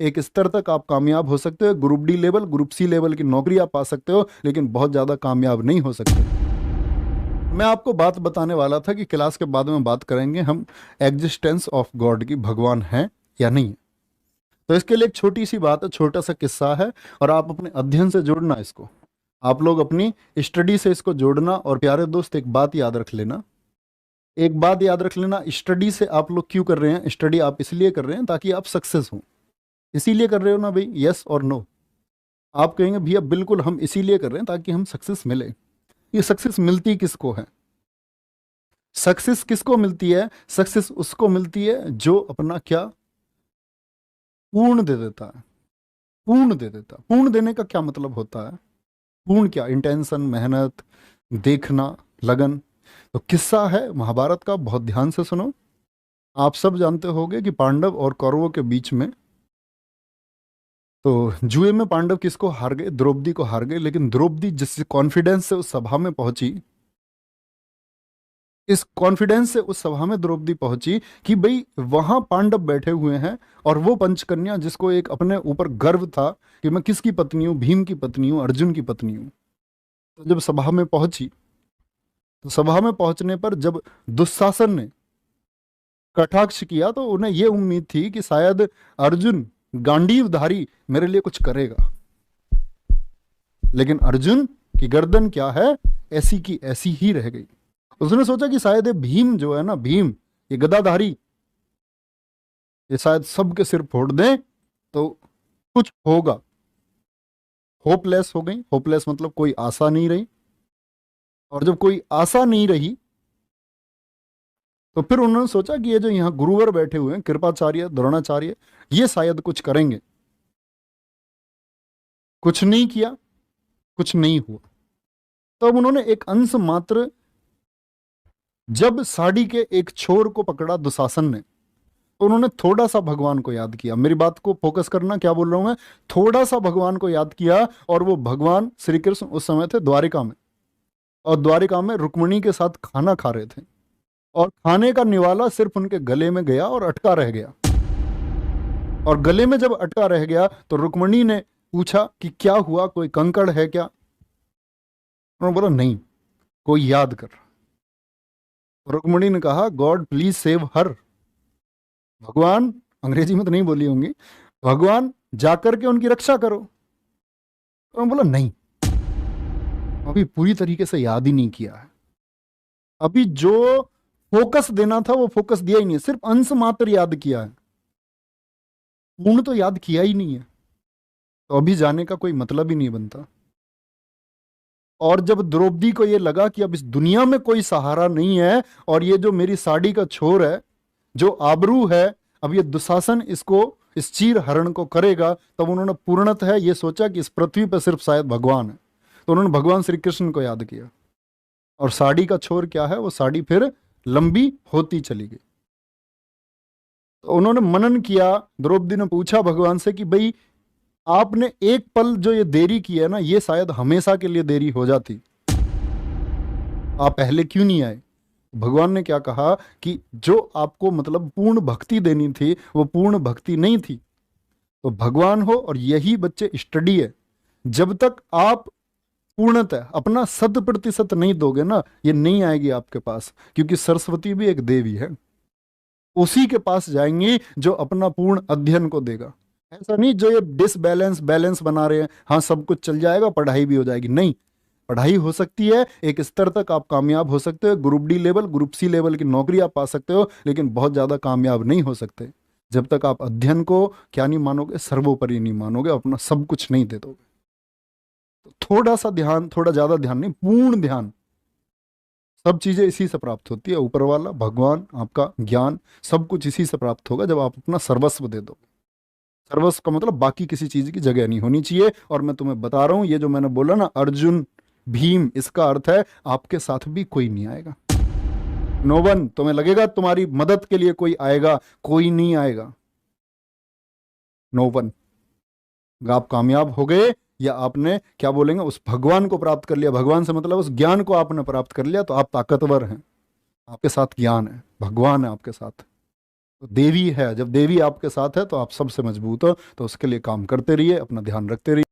एक स्तर तक आप कामयाब हो सकते हो, group D level, group C level की नौकरी आप पा सकते हो, लेकिन बहुत ज़्यादा कामयाब नहीं हो सकते। मैं आपको बात बताने वाला था कि क्लास के बाद में बात करेंगे हम एग्जिस्टेंस ऑफ गॉड की, भगवान है या नहीं है। तो इसके लिए एक छोटी सी बात है, छोटा सा किस्सा है, और आप अपने अध्ययन से जोड़ना इसको, आप लोग अपनी स्टडी से इसको जोड़ना। और प्यारे दोस्त, एक बात याद रख लेना, एक बात याद रख लेना, स्टडी से आप लोग क्यों कर रहे हैं? स्टडी आप इसलिए कर रहे हैं ताकि आप सक्सेस हो। इसीलिए कर रहे हो ना भाई? यस और नो? आप कहेंगे भैया बिल्कुल हम इसीलिए कर रहे हैं ताकि हम सक्सेस मिले। ये सक्सेस मिलती किसको है? सक्सेस किसको मिलती है? सक्सेस उसको मिलती है जो अपना क्या पूर्ण दे देता है। पूर्ण दे देता, पूर्ण देने का क्या मतलब होता है? पूर्ण क्या? इंटेंशन, मेहनत, देखना, लगन। तो किस्सा है महाभारत का, बहुत ध्यान से सुनो। आप सब जानते होंगे कि पांडव और कौरवों के बीच में, तो जुए में पांडव किसको हार गए? द्रौपदी को हार गए। लेकिन द्रौपदी जिस कॉन्फिडेंस से उस सभा में पहुंची, इस कॉन्फिडेंस से उस सभा में द्रौपदी पहुंची कि भाई वहां पांडव बैठे हुए हैं, और वो पंचकन्या जिसको एक अपने ऊपर गर्व था कि मैं किसकी पत्नी हूं? भीम की पत्नी हूं, अर्जुन की पत्नी हूं। तो जब सभा में पहुंची, तो सभा में पहुंचने पर जब दुशासन ने कटाक्ष किया, तो उन्हें यह उम्मीद थी कि शायद अर्जुन गांडीवधारी मेरे लिए कुछ करेगा। लेकिन अर्जुन की गर्दन क्या है? ऐसी की ऐसी ही रह गई। उसने सोचा कि शायद ये भीम जो है ना, भीम ये गदाधारी, ये शायद सबके सिर फोड़ दे तो कुछ होगा। होपलेस हो गई। होपलेस मतलब कोई आशा नहीं रही। और जब कोई आशा नहीं रही, तो फिर उन्होंने सोचा कि ये जो यहाँ गुरुवर बैठे हुए हैं, कृपाचार्य, द्रोणाचार्य, ये शायद कुछ करेंगे। कुछ नहीं किया, कुछ नहीं हुआ। तब उन्होंने एक अंश मात्र, जब साड़ी के एक छोर को पकड़ा दुशासन ने, तो उन्होंने थोड़ा सा भगवान को याद किया। मेरी बात को फोकस करना, क्या बोल रहा हूं मैं? थोड़ा सा भगवान को याद किया, और वो भगवान श्री कृष्ण उस समय थे द्वारिका में, और द्वारिका में रुक्मिणी के साथ खाना खा रहे थे, और खाने का निवाला सिर्फ उनके गले में गया और अटका रह गया। और गले में जब अटका रह गया, तो रुक्मिणी ने पूछा कि क्या हुआ, कोई कंकड़ है क्या? उन्होंने बोला नहीं, कोई याद कर। रुक्मिणी ने कहा गॉड प्लीज सेव हर। भगवान, अंग्रेजी में तो नहीं बोली होंगी, भगवान जाकर के उनकी रक्षा करो। तो उन्होंने बोला नहीं, अभी पूरी तरीके से याद ही नहीं किया है। अभी जो फोकस देना था वो फोकस दिया ही नहीं है, सिर्फ अंश मात्र याद किया है, पूर्ण तो याद किया ही नहीं है। तो अभी जाने का कोई मतलब ही नहीं बनता। और जब द्रौपदी को ये लगा कि अब इस दुनिया में कोई सहारा नहीं है, और ये जो मेरी साड़ी का छोर है, जो आबरू है, अब ये दुशासन इसको, इस चीर हरण को करेगा, तब उन्होंने पूर्णतः ये सोचा कि इस पृथ्वी पर सिर्फ शायद भगवान है। तो उन्होंने भगवान श्री कृष्ण को याद किया, और साड़ी का छोर क्या है? वो साड़ी फिर लंबी होती चली गई। तो उन्होंने मनन किया। द्रौपदी ने पूछा भगवान से कि भाई आपने एक पल जो ये देरी की है ना, ये शायद हमेशा के लिए देरी हो जाती, आप पहले क्यों नहीं आए? भगवान ने क्या कहा कि जो आपको मतलब पूर्ण भक्ति देनी थी, वो पूर्ण भक्ति नहीं थी। तो भगवान हो, और यही बच्चे स्टडी है, जब तक आप पूर्णतः अपना 100% नहीं दोगे ना, ये नहीं आएगी आपके पास। क्योंकि सरस्वती भी एक देवी है, उसी के पास जाएंगी जो अपना पूर्ण अध्ययन को देगा। ऐसा नहीं जो ये डिसबैलेंस बैलेंस बना रहे हैं, हाँ सब कुछ चल जाएगा, पढ़ाई भी हो जाएगी। नहीं, पढ़ाई हो सकती है, एक स्तर तक आप कामयाब हो सकते हो, group D level, group C level की नौकरी आप पा सकते हो, लेकिन बहुत ज्यादा कामयाब नहीं हो सकते जब तक आप अध्ययन को क्या नहीं मानोगे? सर्वोपरि नहीं मानोगे, अपना सब कुछ नहीं दे दोगे। तो थोड़ा सा ध्यान, थोड़ा ज्यादा ध्यान नहीं, पूर्ण ध्यान। सब चीजें इसी से प्राप्त होती है, ऊपर वाला, भगवान, आपका ज्ञान, सब कुछ इसी से प्राप्त होगा जब आप अपना सर्वस्व दे दो। सर्वस्व का मतलब बाकी किसी चीज की जगह नहीं होनी चाहिए। और मैं तुम्हें बता रहा हूं, ये जो मैंने बोला ना अर्जुन भीम, इसका अर्थ है आपके साथ भी कोई नहीं आएगा। No one. तुम्हें लगेगा तुम्हारी मदद के लिए कोई आएगा, कोई नहीं आएगा। No one. आप कामयाब हो गए, या आपने क्या बोलेंगे, उस भगवान को प्राप्त कर लिया। भगवान से मतलब उस ज्ञान को आपने प्राप्त कर लिया, तो आप ताकतवर हैं, आपके साथ ज्ञान है, भगवान है आपके साथ। तो देवी है, जब देवी आपके साथ है तो आप सबसे मजबूत हो। तो उसके लिए काम करते रहिए, अपना ध्यान रखते रहिए।